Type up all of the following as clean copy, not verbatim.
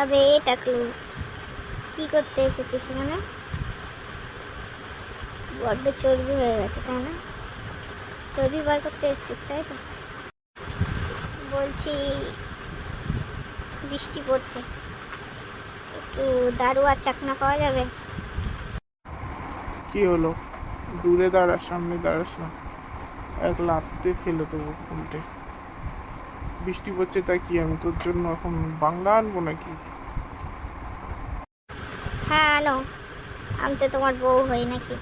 আবে টাকলু, কি করতে এসেছিস সেখানে? বড্ড চর্বি হয়ে গেছে তাই না? চর্বি বার করতে এসেছিস তাই তো? বলছি বৃষ্টি পড়ছে, একটু দারু আর চাকনা পাওয়া যাবে? কি হলো? দূরে দাঁড়া, সামনে দাঁড়াস না, এক লাফতে ফেলে দেবো উল্টে। বৃষ্টি পড়ছে তাই কি আমি তোর জন্য এখন বাংলা আনবো নাকি? হ্যাঁ আনো, আমি তো তোমার বউ হই নাকি?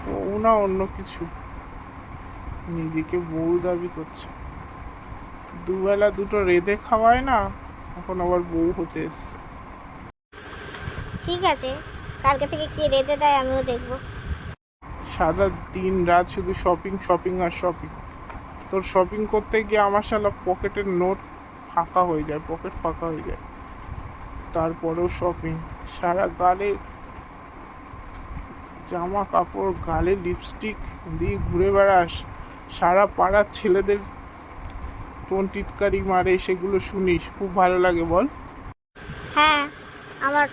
বউ না অন্য কিছু, নিজেকে বউ দাবি করছে। দুবেলা দুটো রেঁধে খাওয়ায় না, এখন আবার বউ হতে এসছে। ঠিক আছে, কালকে থেকে কি রেঁধে দেয় আমিও দেখবো। সারা দিন রাত শুধু শপিং শপিং আর শপিং। তোর শপিং করতে গিয়ে আমার শালা পকেটের নোট ফাঁকা হয়ে যায়, পকেট ফাঁকা হয়ে যায়। তারপরেও শপিং, সারা গালে জামা কাপড়, গালে লিপস্টিক দিয়ে ঘুরে বেড়াস, সারা পাড়ার ছেলেদের টোন টিটকারি মারে, সেগুলো শুনিস, খুব ভালো লাগে বল? হ্যাঁ, আমার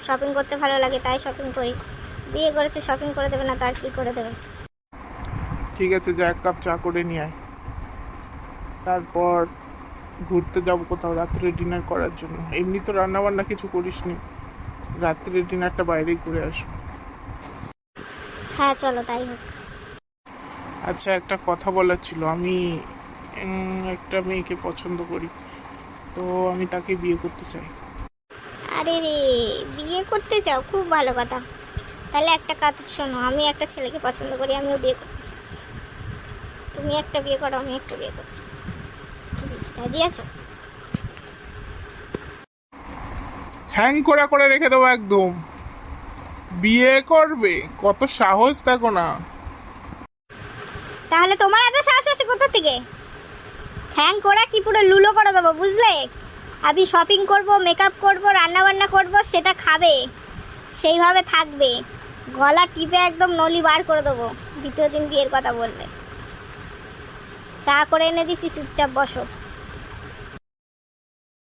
শপিং করতে ভালো লাগে তাই শপিং করি। বিয়ে করেছে, শপিং করে দেবে না তার কি করে দেবে? ঠিক আছে, যা এক কাপ চা করে নিয়ে আয়। তারপর ঘুরতে যাবো কোথাও রাত্রে ডিনার করার জন্য। এমনি তো রান্না বান্না কিছু করিসনি, রাত্রে ডিনারটা বাইরেই করে আসবো। হ্যাঁ চলো তাই হোক। আচ্ছা, একটা কথা বলার ছিল। আমি একটা মেয়েকে পছন্দ করি, তো আমি তাকে বিয়ে করতে চাই। আরে রে, বিয়ে করতে চাও? খুব ভালো কথা। তাহলে একটা কথা শোনো, আমি একটা ছেলেকে পছন্দ করি, আমিও বিয়ে করতে চাই। তুমি একটা বিয়ে করো, আমি একটা বিয়ে করছি। কি রাজি আছো? হ্যাং করে রেখে দেবো একদম। বিয়ে করবে? কত সাহস দেখো না। তাহলে তোমার এত সাহস আসে কোথা থেকে? হ্যাং করা কি পুরো লুলো করে দেবো বুঝলে? আমি শপিং করব, মেকআপ করব, রান্না বান্না করব, সেটা খাবে, সেইভাবে থাকবে। গলা টিপে একদম নলি বার করে দেবো দ্বিতীয় দিন বিয়ের কথা বললে। চা করে এনে দিচ্ছি, চুপচাপ বসো।